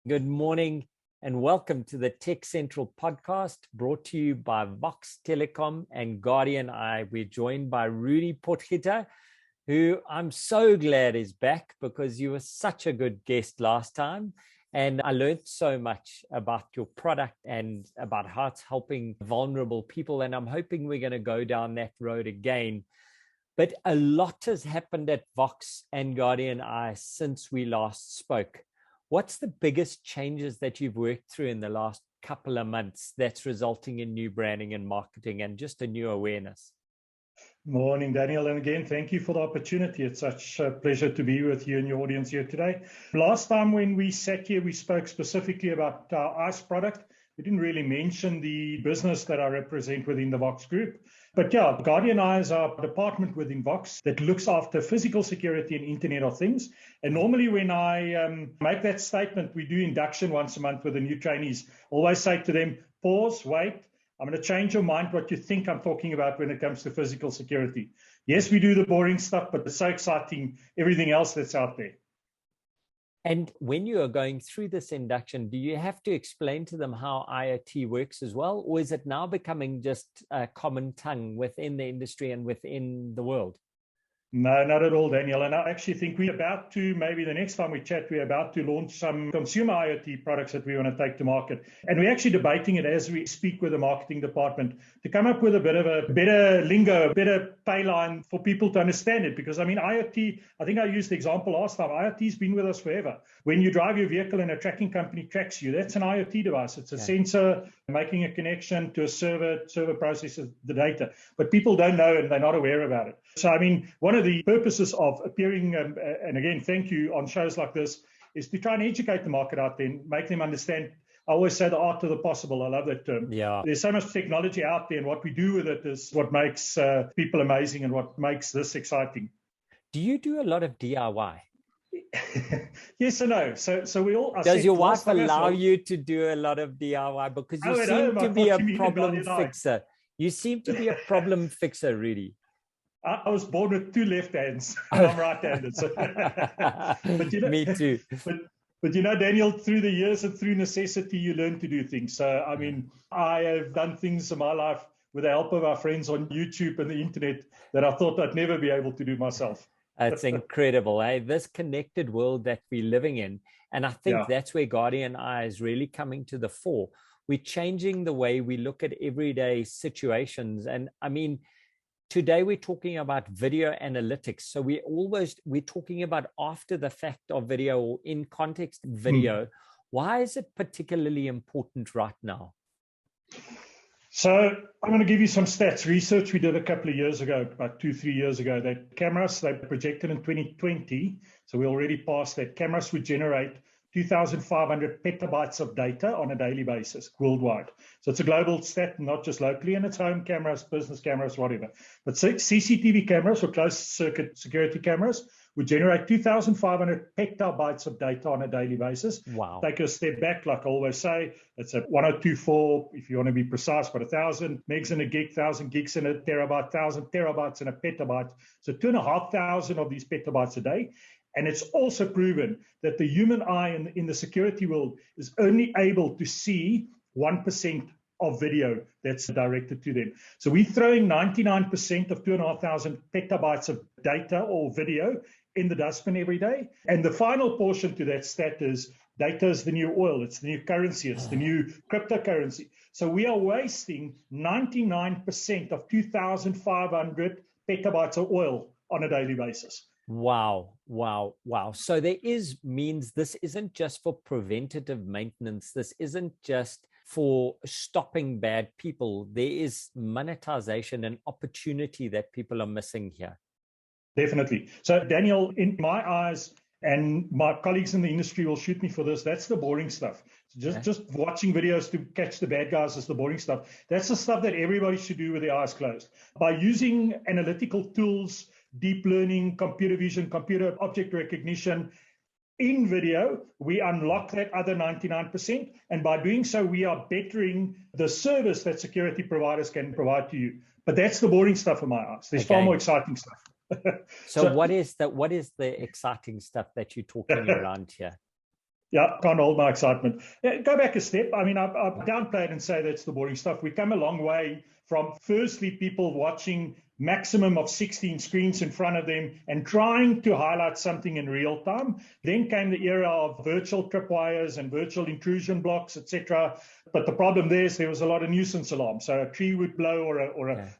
Good morning and welcome to the Tech Central podcast brought to you by Vox Telecom and Guardian Eye. We're joined by Rudi Potgieter, who I'm so glad is back because you were such a good guest last time. And I learned so much about your product and about how it's helping vulnerable people. And I'm hoping we're going to go down that road again. But a lot has happened at Vox and Guardian Eye since we last spoke. What's the biggest changes that you've worked through in the last couple of months that's resulting in new branding and marketing and just a new awareness? Morning, Daniel. And again, thank you for the opportunity. It's such a pleasure to be with you and your audience here today. Last time when we sat here, we spoke specifically about our ICE product. We didn't really mention the business that I represent within the Vox Group. But yeah, Guardian Eye is our department within Vox that looks after physical security and Internet of Things. And normally when I make that statement, we do induction once a month with the new trainees. Always say to them, pause, wait. I'm going to change your mind what you think I'm talking about when it comes to physical security. Yes, we do the boring stuff, but it's so exciting, everything else that's out there. And when you are going through this induction, do you have to explain to them how IoT works as well? Or is it now becoming just a common tongue within the industry and within the world? No, not at all, Daniel. And I actually think we're about to, maybe the next time we chat, we're about to launch some consumer IoT products that we want to take to market. And we're actually debating it as we speak with the marketing department to come up with a bit of a better lingo, a better pay line for people to understand it. Because, I mean, IoT, I think I used the example last time, IoT's been with us forever. When you drive your vehicle and a tracking company tracks you, that's an IoT device. It's a sensor making a connection to a server processes the data. But people don't know and they're not aware about it. So, I mean, one of the purposes of appearing, and again, thank you, on shows like this, is to try and educate the market out there and make them understand. I always say the art of the possible. I love that term. Yeah. There's so much technology out there, and what we do with it is what makes people amazing and what makes this exciting. Do you do a lot of DIY? Yes and no. So we all. Does your wife allow you to do a lot of DIY? Because you seem to be a problem fixer. You seem to be a problem fixer, Rudi. I was born with two left hands, and I'm right-handed. So. But, you know, me too. But you know, Daniel, through the years and through necessity, you learn to do things. So, I mean, I have done things in my life with the help of our friends on YouTube and the internet that I thought I'd never be able to do myself. It's incredible, eh? This connected world that we're living in. And I think that's where Guardian Eye is really coming to the fore. We're changing the way we look at everyday situations. And I mean, today we're talking about video analytics. So we're talking about after the fact of video or in context video. Why is it particularly important right now? So I'm going to give you some stats. Research we did a couple of years ago, about 2-3 years ago, that cameras, they projected in 2020, so we already passed that, cameras would generate 2,500 petabytes of data on a daily basis worldwide. So it's a global stat, not just locally, and it's home cameras, business cameras, whatever. But CCTV cameras or closed circuit security cameras would generate 2,500 petabytes of data on a daily basis. Wow. Take a step back, like I always say, it's a 1024, if you want to be precise, but 1,000 megs in a gig, 1,000 gigs in a terabyte, 1,000 terabytes in a petabyte. So 2,500 of these petabytes a day. And it's also proven that the human eye in the security world is only able to see 1% of video that's directed to them. So we're throwing 99% of 2,500 petabytes of data or video in the dustbin every day. And the final portion to that stat is data is the new oil. It's the new currency. It's the new cryptocurrency. So we are wasting 99% of 2,500 petabytes of oil on a daily basis. Wow. So this isn't just for preventative maintenance. This isn't just for stopping bad people. There is monetization and opportunity that people are missing here. Definitely. So, Daniel, in my eyes, and my colleagues in the industry will shoot me for this, that's the boring stuff. Just watching videos to catch the bad guys is the boring stuff. That's the stuff that everybody should do with their eyes closed. By using analytical tools, deep learning, computer vision, computer object recognition, in video, we unlock that other 99%. And by doing so, we are bettering the service that security providers can provide to you. But that's the boring stuff in my eyes. There's far more exciting stuff. So what is the exciting stuff that you're talking around here? Yeah, can't hold my excitement. Go back a step. I mean, I downplay it and say that's the boring stuff. We come a long way from firstly people watching maximum of 16 screens in front of them and trying to highlight something in real time. Then came the era of virtual tripwires and virtual intrusion blocks, etc. But the problem there was a lot of nuisance alarms. So a tree would blow or a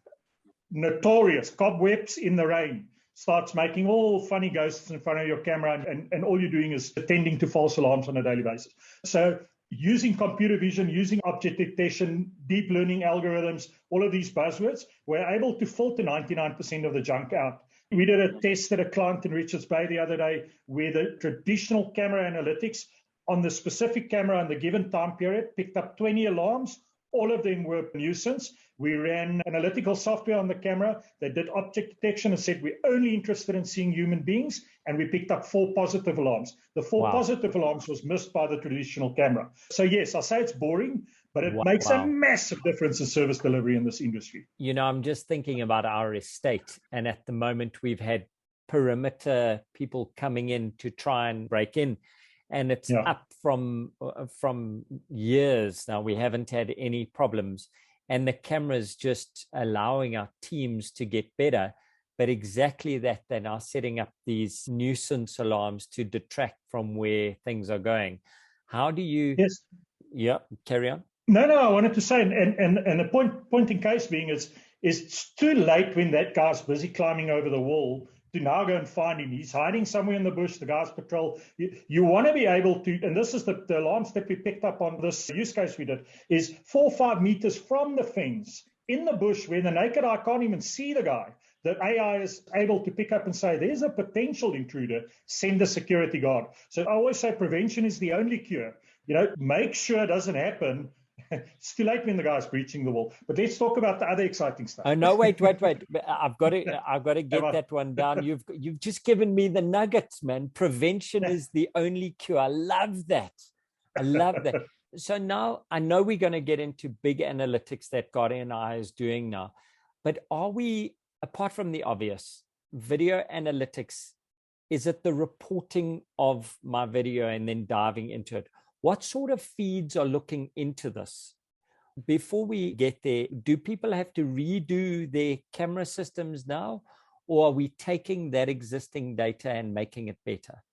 notorious cobwebs in the rain starts making all funny ghosts in front of your camera, and all you're doing is attending to false alarms on a daily basis. So using computer vision, using object detection, deep learning algorithms, all of these buzzwords, we're able to filter 99% of the junk out. We did a test at a client in Richards Bay the other day where the traditional camera analytics on the specific camera in the given time period picked up 20 alarms. All of them were nuisance. We ran analytical software on the camera that did object detection and said we're only interested in seeing human beings, and we picked up 4 positive alarms. The 4 positive alarms was missed by the traditional camera. So yes, I say it's boring, but it makes a massive difference in service delivery in this industry. You know, I'm just thinking about our estate, and at the moment we've had perimeter people coming in to try and break in. And it's up from years now. We haven't had any problems. And the camera's just allowing our teams to get better. But exactly that, they're now setting up these nuisance alarms to detract from where things are going. How do you... Yes. Yeah, carry on. No, I wanted to say, and the point in case being is it's too late when that guy's busy climbing over the wall to now go and find him. He's hiding somewhere in the bush, the guys patrol. You want to be able to, and this is the alarms that we picked up on this use case we did, is 4 or 5 meters from the fence in the bush where the naked eye can't even see the guy. The AI is able to pick up and say, there's a potential intruder, send a security guard. So I always say prevention is the only cure. You know, make sure it doesn't happen. It's too late when the guy's breaching the wall. But let's talk about the other exciting stuff. Oh no, wait. I've got to get that one down. You've just given me the nuggets, man. Prevention is the only cure. I love that. So now I know we're going to get into big analytics that Guardian Eye is doing now. But are we, apart from the obvious, video analytics, is it the reporting of my video and then diving into it? What sort of feeds are looking into this? Before we get there, do people have to redo their camera systems now, or are we taking that existing data and making it better?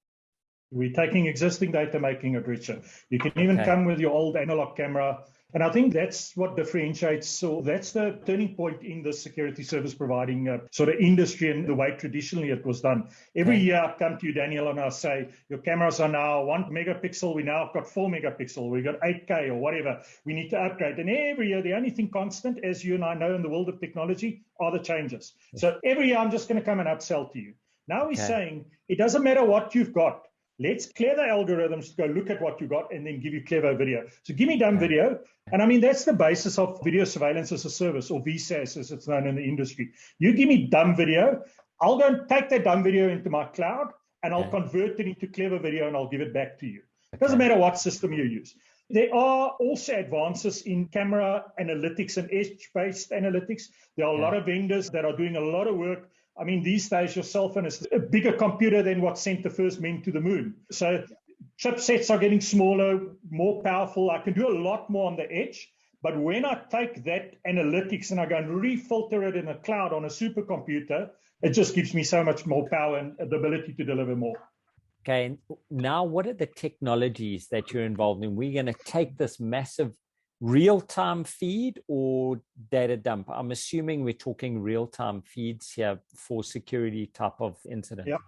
We're taking existing data, making it richer. You can even come with your old analog camera. And I think that's what differentiates. So that's the turning point in the security service providing sort of industry and the way traditionally it was done. Every year I come to you, Daniel, and I say, your cameras are now 1 megapixel. We now have got 4 megapixel. We got 8K or whatever. We need to upgrade. And every year, the only thing constant, as you and I know in the world of technology, are the changes. So every year I'm just going to come and upsell to you. Now we're saying it doesn't matter what you've got. Let's clear the algorithms to go look at what you got and then give you clever video. So give me dumb video. And I mean, that's the basis of video surveillance as a service, or VSAS as it's known in the industry. You give me dumb video, I'll go and take that dumb video into my cloud and I'll convert it into clever video and I'll give it back to you. It doesn't matter what system you use. There are also advances in camera analytics and edge-based analytics. There are a lot of vendors that are doing a lot of work. I mean, these days, your cell phone is a bigger computer than what sent the first men to the moon. So chipsets are getting smaller, more powerful. I can do a lot more on the edge. But when I take that analytics and I go and refilter it in a cloud on a supercomputer, it just gives me so much more power and the ability to deliver more. Okay, and now what are the technologies that you're involved in? We're going to take this massive real-time feed or data dump? I'm assuming we're talking real-time feeds here for security type of incident. Yeah.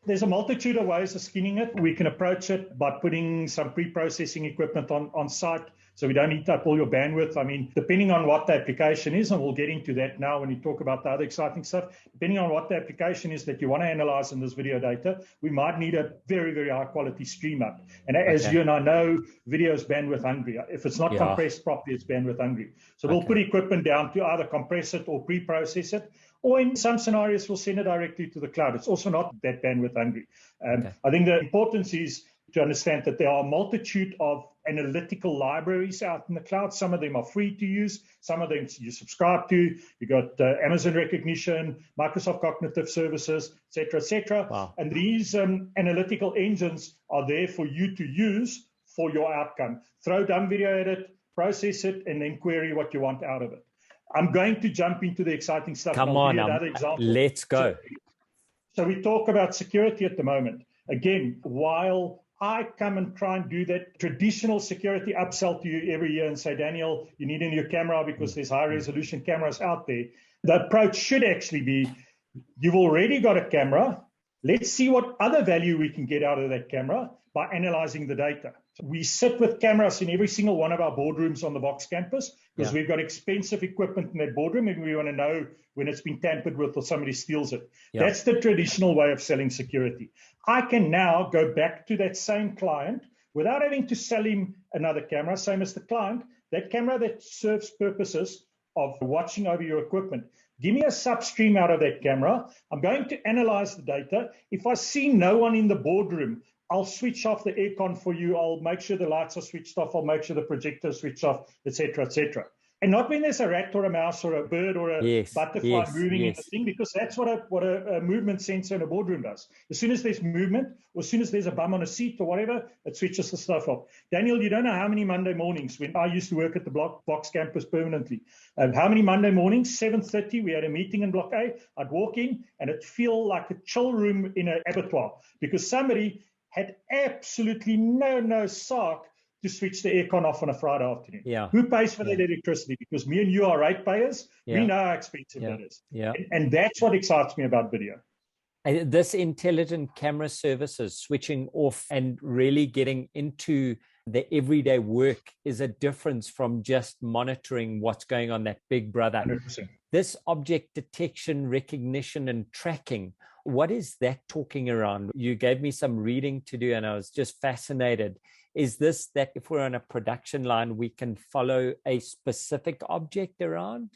There's a multitude of ways of skinning it. We can approach it by putting some pre-processing equipment on site so we don't eat up all your bandwidth. I mean, depending on what the application is, and we'll get into that now when we talk about the other exciting stuff, depending on what the application is that you want to analyze in this video data, we might need a very, very high quality stream up. And as you and I know, video is bandwidth hungry. If it's not compressed properly, it's bandwidth hungry. So we'll put equipment down to either compress it or pre-process it, or in some scenarios, we'll send it directly to the cloud. It's also not that bandwidth hungry. I think the importance is to understand that there are a multitude of analytical libraries out in the cloud. Some of them are free to use. Some of them you subscribe to. You got Amazon Recognition, Microsoft Cognitive Services, et cetera. Wow. And these analytical engines are there for you to use for your outcome. Throw dumb video at it, process it, and then query what you want out of it. I'm going to jump into the exciting stuff. Come on, another example. Let's go. So we talk about security at the moment. Again, while I come and try and do that traditional security upsell to you every year and say, Daniel, you need a new camera because there's high resolution cameras out there. The approach should actually be, you've already got a camera. Let's see what other value we can get out of that camera by analyzing the data. So we sit with cameras in every single one of our boardrooms on the Vox campus because we've got expensive equipment in that boardroom and we want to know when it's been tampered with or somebody steals it. Yeah. That's the traditional way of selling security. I can now go back to that same client without having to sell him another camera, same as the client, that camera that serves purposes of watching over your equipment. Give me a substream out of that camera. I'm going to analyze the data. If I see no one in the boardroom, I'll switch off the aircon for you. I'll make sure the lights are switched off. I'll make sure the projector is switched off, et cetera, et cetera. And not when there's a rat or a mouse or a bird or a butterfly moving in the thing, because that's what a movement sensor in a boardroom does. As soon as there's movement, or as soon as there's a bum on a seat or whatever, it switches the stuff off. Daniel, you don't know how many Monday mornings, when I used to work at the Vox campus permanently, how many Monday mornings, 7:30, we had a meeting in Block A, I'd walk in and it'd feel like a chill room in an abattoir because somebody had absolutely no sark to switch the aircon off on a Friday afternoon. Yeah. Who pays for that electricity? Because me and you are ratepayers. We know how expensive that is. Yeah. And that's what excites me about video. And this intelligent camera services, switching off and really getting into the everyday work is a difference from just monitoring what's going on, that big brother. 100%. This object detection, recognition, and tracking, what is that talking around? You gave me some reading to do, and I was just fascinated. Is this that if we're on a production line, we can follow a specific object around?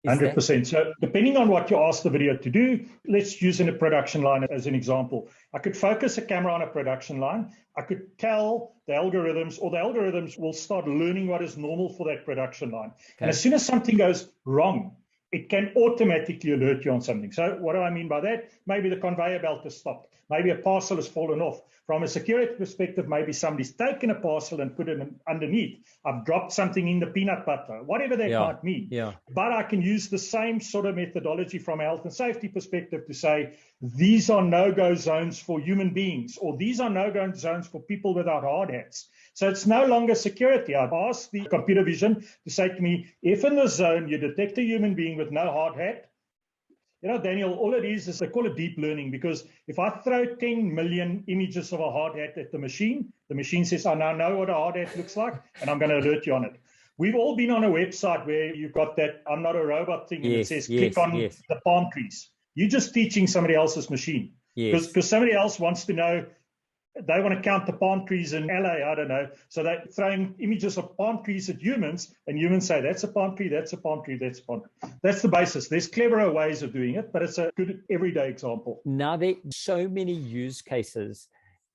100%. So depending on what you ask the video to do, let's use in a production line as an example. I could focus a camera on a production line. I could tell the algorithms, or the algorithms will start learning what is normal for that production line. Okay. And as soon as something goes wrong, it can automatically alert you on something. So what do I mean by that? Maybe the conveyor belt has stopped. Maybe a parcel has fallen off. From a security perspective, maybe somebody's taken a parcel and put it underneath. I've dropped something in the peanut butter, whatever that might mean. Yeah. But I can use the same sort of methodology from a health and safety perspective to say, these are no-go zones for human beings, or these are no-go zones for people without hard hats. So it's no longer security. I've asked the computer vision to say to me, if in the zone you detect a human being with no hard hat, you know, Daniel, all it is they call it deep learning, because if I throw 10 million images of a hard hat at the machine says, I now know what a hard hat looks like, and I'm going to alert you on it. We've all been on a website where you've got that I'm not a robot thing, and it says click on the palm trees. You're just teaching somebody else's machine. Because somebody else wants to know, they want to count the palm trees in LA, I don't know. So they're throwing images of palm trees at humans, and humans say, that's a palm tree, that's a palm tree, that's a palm tree. That's the basis. There's cleverer ways of doing it, but it's a good everyday example. Now, there are so many use cases.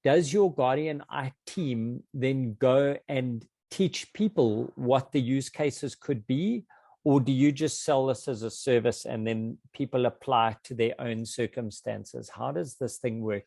Does your Guardian Eye team then go and teach people what the use cases could be? Or do you just sell this as a service and then people apply to their own circumstances? How does this thing work?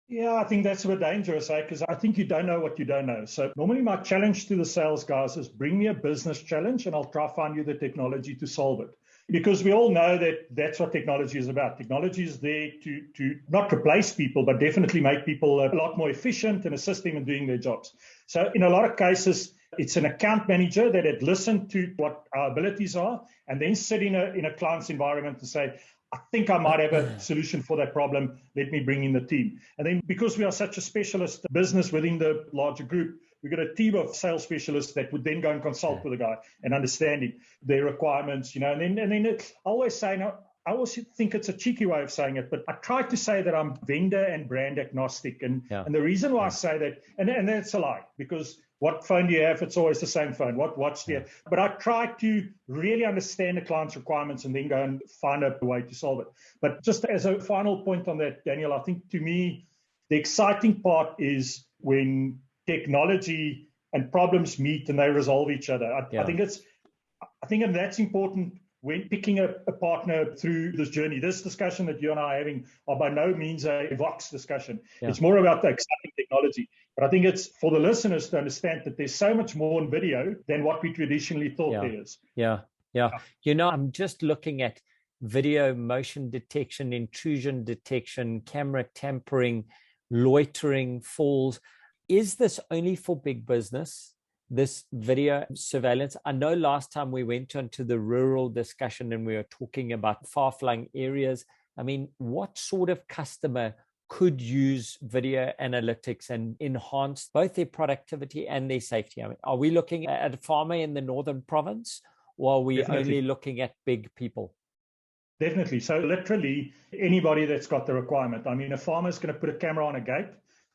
Yeah, I think that's a bit dangerous, because I think you don't know what you don't know. So normally my challenge to the sales guys is bring me a business challenge and I'll try to find you the technology to solve it. Because we all know that that's what technology is about. Technology is there to not replace people, but definitely make people a lot more efficient and assist them in doing their jobs. So in a lot of cases, it's an account manager that had listened to what our abilities are and then sit in a client's environment and say, I think I might have a solution for that problem. Let me bring in the team. And then because we are such a specialist business within the larger group, we've got a team of sales specialists that would then go and consult with the guy and understanding their requirements, and then I always say, I always think it's a cheeky way of saying it, but I try to say that I'm vendor and brand agnostic. And the reason why I say that, and that's a lie, because what phone do you have? It's always the same phone. What watch do you have? But I try to really understand the client's requirements and then go and find a way to solve it. But just as a final point on that, Daniel, I think to me, the exciting part is when technology and problems meet and they resolve each other. I think that's important when picking a partner through this journey. This discussion that you and I are having are by no means a Vox discussion. Yeah. It's more about the exciting technology. But I think it's for the listeners to understand that there's so much more in video than what we traditionally thought there is. Yeah. I'm just looking at video motion detection, intrusion detection, camera tampering, loitering, falls. Is this only for big business, this video surveillance? I know last time we went into the rural discussion and we were talking about far-flung areas. I mean, what sort of customer could use video analytics and enhance both their productivity and their safety? I mean, are we looking at a farmer in the northern province, or are we only looking at big people? Definitely. So literally anybody that's got the requirement. I mean, a farmer is going to put a camera on a gate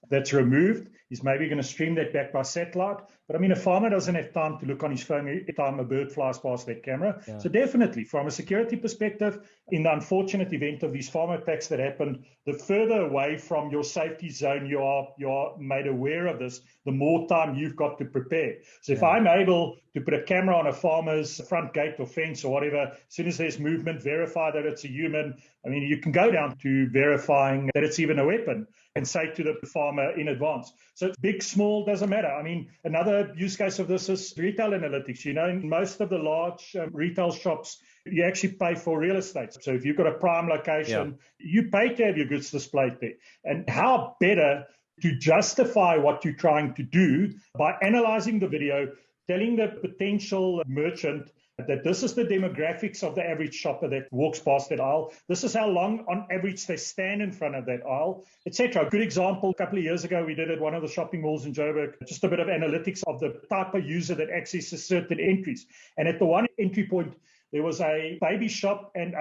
that's removed. He's maybe going to stream that back by satellite. But I mean, a farmer doesn't have time to look on his phone every time a bird flies past that camera. Yeah. So definitely, from a security perspective, in the unfortunate event of these farm attacks that happened, the further away from your safety zone you are made aware of this, the more time you've got to prepare. So if I'm able to put a camera on a farmer's front gate or fence or whatever, as soon as there's movement, verify that it's a human. I mean, you can go down to verifying that it's even a weapon and say to the farmer in advance. So it's big, small, doesn't matter. I mean, another use case of this is retail analytics. You know, in most of the large retail shops, you actually pay for real estate. So if you've got a prime location, you pay to have your goods displayed there. And how better to justify what you're trying to do by analyzing the video, telling the potential merchant that this is the demographics of the average shopper that walks past that aisle. This is how long on average they stand in front of that aisle, etc. A good example, a couple of years ago, we did at one of the shopping malls in Joburg, just a bit of analytics of the type of user that accesses certain entries. And at the one entry point, there was a baby shop and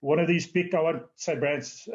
one of these big, I won't say brands,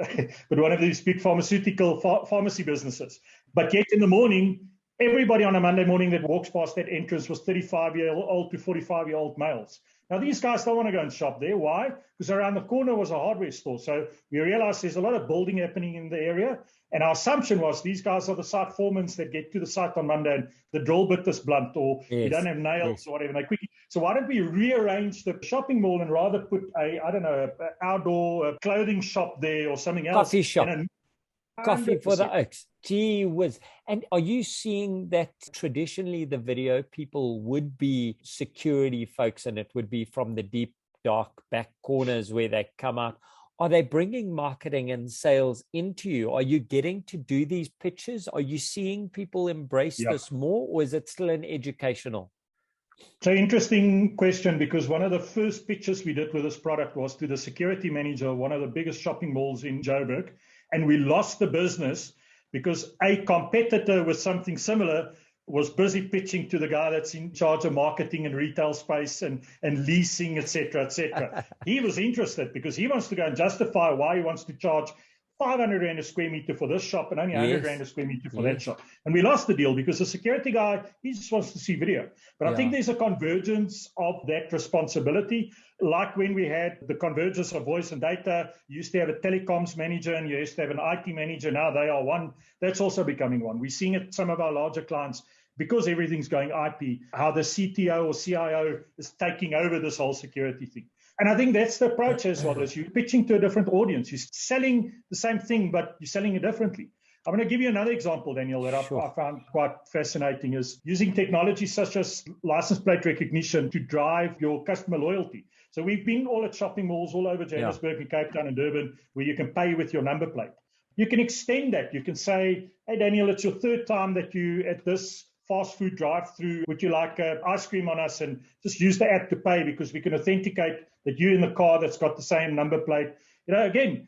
but one of these big pharmaceutical pharmacy businesses. But yet in the morning, everybody on a Monday morning that walks past that entrance was 35-year-old to 45-year-old males. Now, these guys don't want to go and shop there. Why? Because around the corner was a hardware store. So we realized there's a lot of building happening in the area. And our assumption was these guys are the site foremen that get to the site on Monday and the drill bit is blunt or you don't have nails or whatever. And they quickly. So why don't we rearrange the shopping mall and rather put an outdoor clothing shop there or something else? Coffee shop. Coffee for the oaks. Gee whiz. And are you seeing that traditionally the video people would be security folks and it would be from the deep, dark back corners where they come out? Are they bringing marketing and sales into you? Are you getting to do these pitches? Are you seeing people embrace this more, or is it still an educational? So interesting question, because one of the first pitches we did with this product was to the security manager of one of the biggest shopping malls in Joburg. And we lost the business because a competitor with something similar was busy pitching to the guy that's in charge of marketing and retail space and leasing, et cetera, et cetera. He was interested because he wants to go and justify why he wants to charge 500 Rand a square meter for this shop and only 100 Rand a square meter for that shop. And we lost the deal because the security guy, he just wants to see video. But I think there's a convergence of that responsibility. Like when we had the convergence of voice and data, you used to have a telecoms manager and you used to have an IT manager. Now they are one. That's also becoming one. We're seeing it some of our larger clients because everything's going IP, how the CTO or CIO is taking over this whole security thing. And I think that's the approach as well, as you're pitching to a different audience. You're selling the same thing, but you're selling it differently. I'm going to give you another example, Daniel, that I found quite fascinating, is using technology such as license plate recognition to drive your customer loyalty. So we've been all at shopping malls all over Johannesburg and Cape Town and Durban where you can pay with your number plate. You can extend that. You can say, hey, Daniel, it's your third time that you at this fast food drive-through, would you like ice cream on us, and just use the app to pay because we can authenticate that you're in the car that's got the same number plate. You know, again,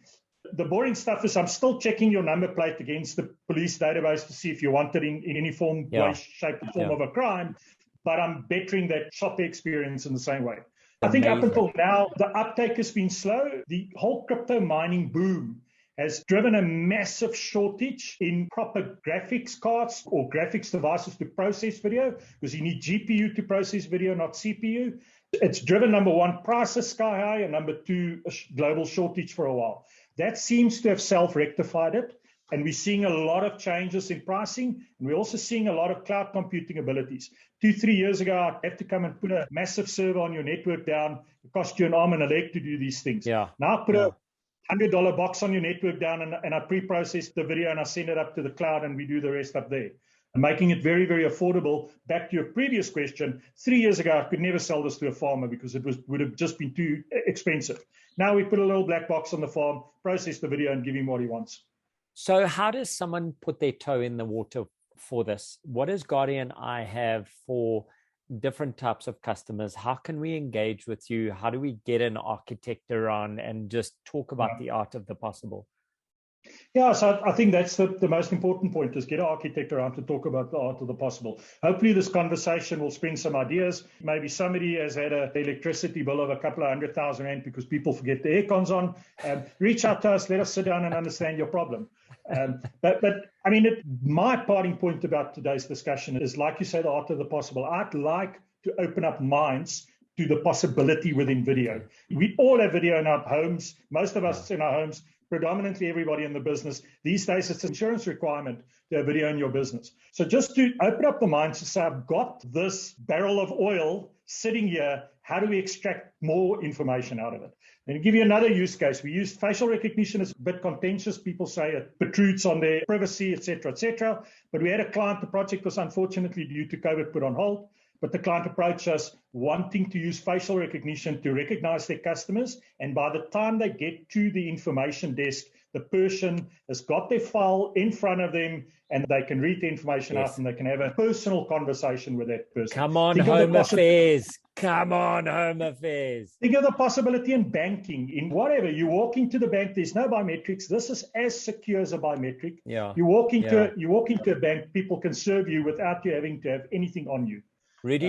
the boring stuff is I'm still checking your number plate against the police database to see if you want it in any form, way, shape, or form of a crime, but I'm bettering that shopper experience in the same way. I think up until now, the uptake has been slow. The whole crypto mining boom has driven a massive shortage in proper graphics cards or graphics devices to process video, because you need GPU to process video, not CPU. It's driven, number one, prices sky high, and number two, a global shortage for a while. That seems to have self-rectified it. And we're seeing a lot of changes in pricing. And we're also seeing a lot of cloud computing abilities. 2-3 years ago, I'd have to come and put a massive server on your network down. It cost you an arm and a leg to do these things. Yeah. Now I put a $100 box on your network down, and I pre-process the video and I send it up to the cloud, and we do the rest up there. And making it very, very affordable. Back to your previous question, 3 years ago, I could never sell this to a farmer because it would have just been too expensive. Now we put a little black box on the farm, process the video, and give him what he wants. So how does someone put their toe in the water for this? What does Guardian Eye have for different types of customers? How can we engage with you? How do we get an architect around and just talk about the art of the possible? Yeah, so I think that's the most important point, is get an architect around to talk about the art of the possible. Hopefully this conversation will spin some ideas. Maybe somebody has had an electricity bill of a couple of $100,000 because people forget the air cons on. Reach out to us, let us sit down and understand your problem. But I mean, my parting point about today's discussion is, like you say, the art of the possible. I'd like to open up minds to the possibility within video. We all have video in our homes. Most of us in our homes, predominantly everybody in the business. These days, it's an insurance requirement to have video in your business. So just to open up the minds to say, I've got this barrel of oil sitting here. How do we extract more information out of it? And to give you another use case, we use facial recognition. It's a bit contentious. People say it protrudes on their privacy, et cetera, But we had a client, the project was unfortunately due to COVID put on hold. But the client approached us wanting to use facial recognition to recognize their customers. And by the time they get to the information desk, the person has got their file in front of them and they can read the information out and they can have a personal conversation with that person. Come on, Home Affairs. Come on, Home Affairs. Think of the possibility in banking, in whatever. You walk into the bank, there's no biometrics. This is as secure as a biometric. Yeah. You walk into a bank, people can serve you without you having to have anything on you. Rudy,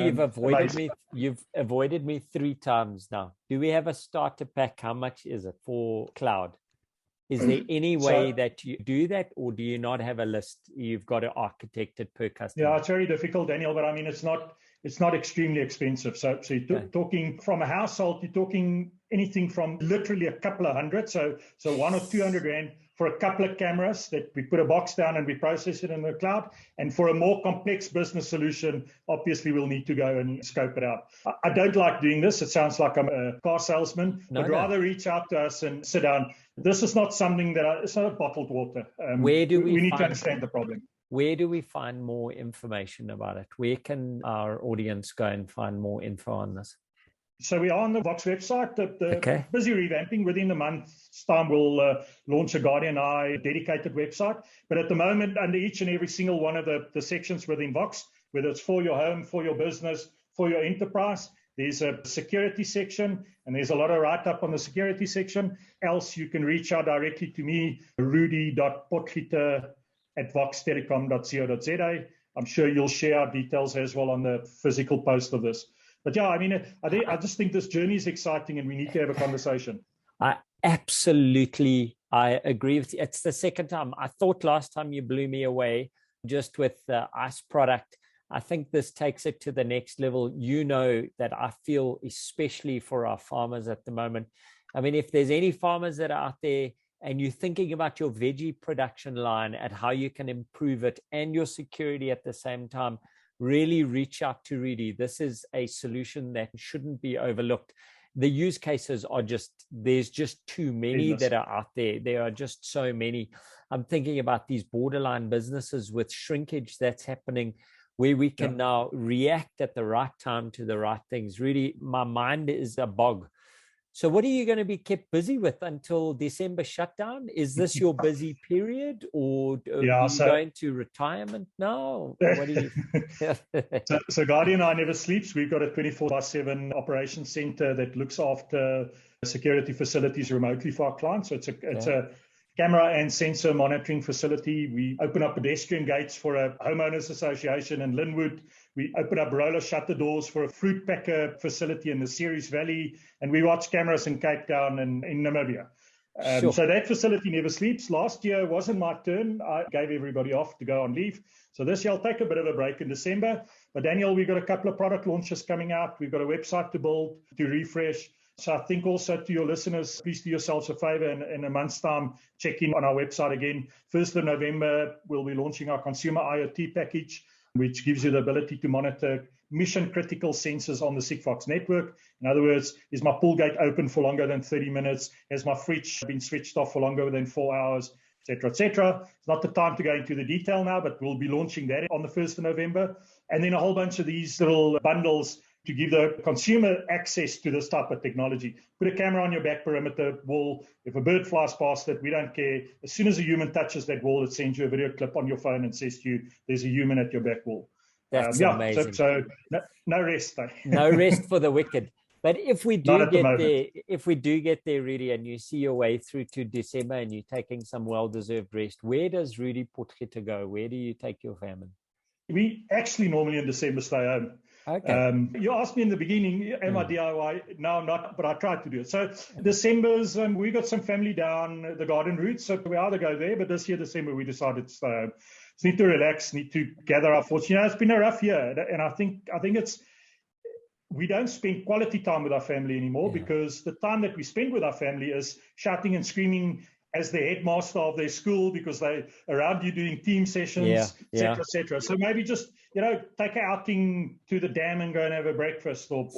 you've avoided me 3 times now. Do we have a starter pack? How much is it for cloud? Is there any way that you do that, or do you not have a list? You've got to architect it per customer. Yeah, it's very difficult, Daniel, but I mean, it's not extremely expensive. So you're talking from a household, you're talking anything from literally a couple of hundred. So 100 or 200 rand for a couple of cameras that we put a box down and we process it in the cloud. And for a more complex business solution, obviously we'll need to go and scope it out. I don't like doing this. It sounds like I'm a car salesman, but rather reach out to us and sit down. This is not something it's not a bottled water. We need to understand the problem. Where do we find more information about it? Where can our audience go and find more info on this? So we are on the Vox website. Busy revamping. Within a month's time, we'll launch a Guardian Eye dedicated website. But at the moment, under each and every single one of the sections within Vox, whether it's for your home, for your business, for your enterprise, there's a security section, and there's a lot of write-up on the security section. Else, you can reach out directly to me, rudi.potgieter@voxtelecom.co.za. I'm sure you'll share our details as well on the physical post of this. But yeah, I mean, I just think this journey is exciting and we need to have a conversation. I agree with you. It's the second time. I thought last time you blew me away just with the ICE product. I think this takes it to the next level. You know that I feel, especially for our farmers at the moment. I mean, if there's any farmers that are out there and you're thinking about your veggie production line and how you can improve it and your security at the same time, really reach out to Rudi. This is a solution that shouldn't be overlooked. The use cases are there's just too many that are out there. There are just so many. I'm thinking about these borderline businesses with shrinkage that's happening, where we can now react at the right time to the right things. Rudi, my mind is a bog. So what are you going to be kept busy with until December shutdown? Is this your busy period, or are you going to retirement now? What do you... so Guardian Eye never sleeps. We've got a 24/7 operations center that looks after security facilities remotely for our clients. So it's a camera and sensor monitoring facility. We open up pedestrian gates for a homeowners association in Linwood. We open up roller shutter doors for a fruit packer facility in the Ceres Valley. And we watch cameras in Cape Town and in Namibia. So that facility never sleeps. Last year wasn't my turn. I gave everybody off to go on leave. So this year I'll take a bit of a break in December. But Daniel, we've got a couple of product launches coming out. We've got a website to build, to refresh. So I think also to your listeners, please do yourselves a favor and in a month's time, check in on our website again. 1st of November, we'll be launching our consumer IoT package, which gives you the ability to monitor mission-critical sensors on the Sigfox network. In other words, is my pool gate open for longer than 30 minutes? Has my fridge been switched off for longer than 4 hours? Etc., etc. It's not the time to go into the detail now, but we'll be launching that on the 1st of November. And then a whole bunch of these little bundles to give the consumer access to this type of technology. Put a camera on your back perimeter wall. If a bird flies past it, we don't care. As soon as a human touches that wall, it sends you a video clip on your phone and says to you, there's a human at your back wall. That's amazing. So no rest. No rest for the wicked. But if we do get there, Rudi, and you see your way through to December and you're taking some well-deserved rest, where does Rudi Potgieter go? Where do you take your family? We actually normally in December stay home. Okay. You asked me in the beginning, am I DIY? No, I'm not, but I tried to do it. So December's, we got some family down the garden route, so we either go there, but this year, December, we decided to stay home. So need to relax, need to gather our thoughts. It's been a rough year, and I think it's, we don't spend quality time with our family anymore because the time that we spend with our family is shouting and screaming as the headmaster of their school because they're around you doing team sessions, etc., etc. So maybe just, take an outing to the dam and go and have a breakfast or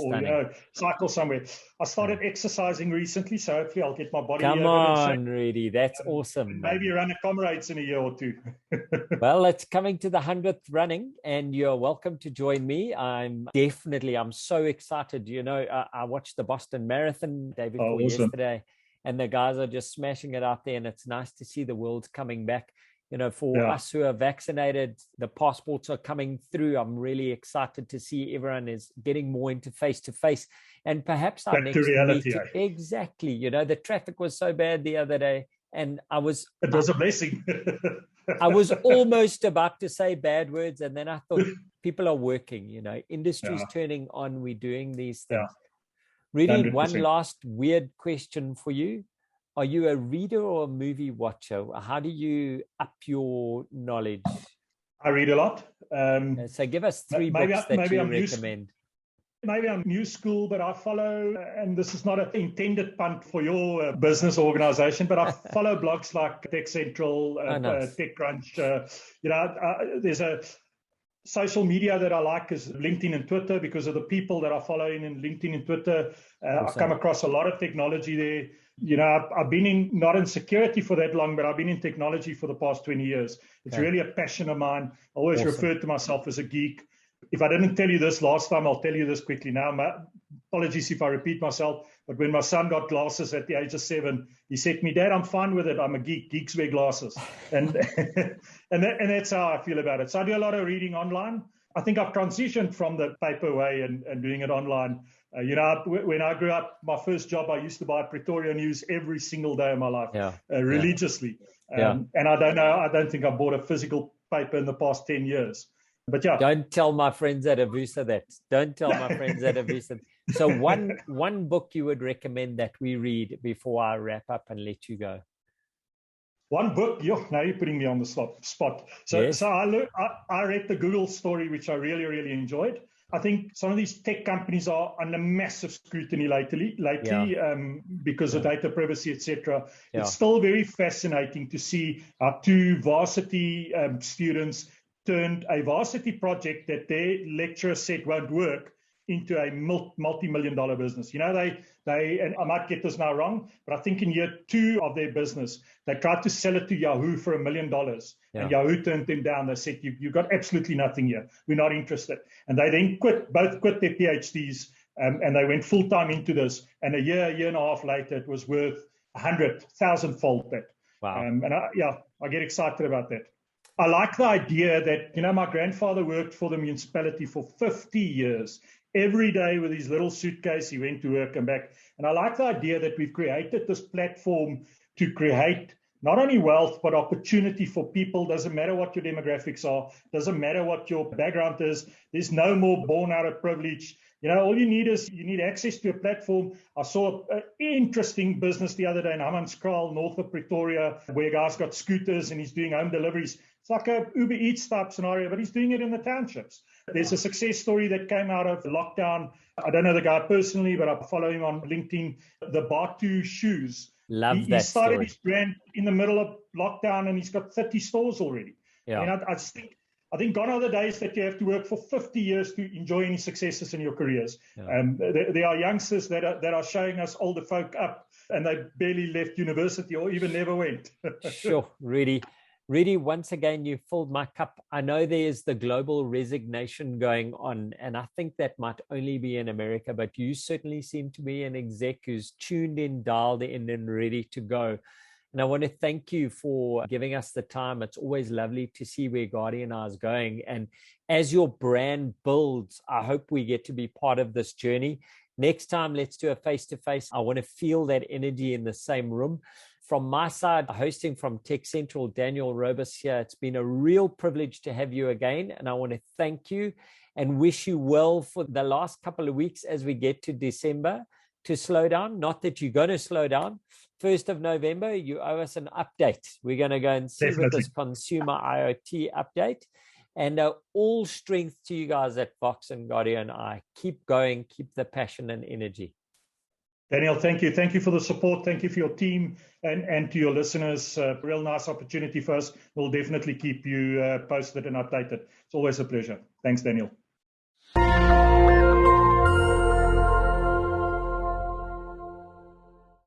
cycle somewhere. I started exercising recently, so hopefully I'll get my body. Come on, Rudi. That's awesome. Maybe run a comrades in a year or two. Well, it's coming to the 100th running and you're welcome to join me. I'm so excited. I watched the Boston Marathon day before yesterday. And the guys are just smashing it out there. And it's nice to see the world coming back. For us who are vaccinated, the passports are coming through. I'm really excited to see everyone is getting more into face-to-face. And perhaps our next meeting. Exactly. The traffic was so bad the other day. And it was a blessing. I was almost about to say bad words. And then I thought, people are working, industry's turning on. We're doing these things. Rudi, 100%. One last weird question for you. Are you a reader or a movie watcher? How do you up your knowledge? I read a lot. So give us 3 books that you recommend. Maybe I'm new school, but I follow, and this is not an intended punt for your business organization, but I follow blogs like Tech Central, TechCrunch. There's a social media that I like is LinkedIn and Twitter because of the people that I follow in LinkedIn and Twitter. I've come across a lot of technology there. I've been not in security for that long, but I've been in technology for the past 20 years. It's really a passion of mine. I always referred to myself as a geek. If I didn't tell you this last time, I'll tell you this quickly now. Apologies if I repeat myself, but when my son got glasses at the age of 7, he said to me, "Dad, I'm fine with it. I'm a geek. Geeks wear glasses." And that's how I feel about it. So I do a lot of reading online. I think I've transitioned from the paper way and doing it online. When I grew up, my first job, I used to buy Pretoria News every single day of my life, religiously. And I don't think I bought a physical paper in the past 10 years. But don't tell my friends at Avusa that. Don't tell my friends at Avusa. So one book you would recommend that we read before I wrap up and let you go. One book? Now you're putting me on the spot. So I read the Google story, which I really, really enjoyed. I think some of these tech companies are under massive scrutiny lately because of data privacy, etc. It's still very fascinating to see how 2 varsity students turned a varsity project that their lecturer said won't work into a multi-million-dollar business. They and I might get this now wrong, but I think in year 2 of their business, they tried to sell it to Yahoo for $1 million. And Yahoo turned them down. They said, you got absolutely nothing here. We're not interested. And they then both quit their PhDs and they went full-time into this. And a year and a half later, it was worth 100,000-fold that. Wow. And I get excited about that. I like the idea that, my grandfather worked for the municipality for 50 years. Every day with his little suitcase, he went to work and back. And I like the idea that we've created this platform to create not only wealth, but opportunity for people. Doesn't matter what your demographics are. Doesn't matter what your background is. There's no more born out of privilege. All you need access to a platform. I saw an interesting business the other day in Hammanskraal, north of Pretoria, where a guy's got scooters and he's doing home deliveries. It's like a Uber Eats type scenario, but he's doing it in the townships. There's a success story that came out of lockdown. I don't know the guy personally, but I follow him on LinkedIn. The Batu shoes. He started his brand in the middle of lockdown, and he's got 30 stores already. Yeah. And I think gone are the days that you have to work for 50 years to enjoy any successes in your careers. Yeah. There are youngsters that are showing us older folk up, and they barely left university or even never went. Sure, Rudi, once again, you filled my cup. I know there's the global resignation going on, and I think that might only be in America, but you certainly seem to be an exec who's tuned in, dialed in, and ready to go. And I want to thank you for giving us the time. It's always lovely to see where Guardian Eye is going. And as your brand builds, I hope we get to be part of this journey. Next time, let's do a face-to-face. I want to feel that energy in the same room. From my side, hosting from Tech Central, Daniel Robus here. It's been a real privilege to have you again. And I want to thank you and wish you well for the last couple of weeks as we get to December to slow down. Not that you're going to slow down. 1st of November, you owe us an update. We're going to go and see with this consumer IoT update. And all strength to you guys at Vox and Guardian Eye. Keep going, keep the passion and energy. Daniel, thank you. Thank you for the support. Thank you for your team and to your listeners. Real nice opportunity for us. We'll definitely keep you posted and updated. It's always a pleasure. Thanks, Daniel.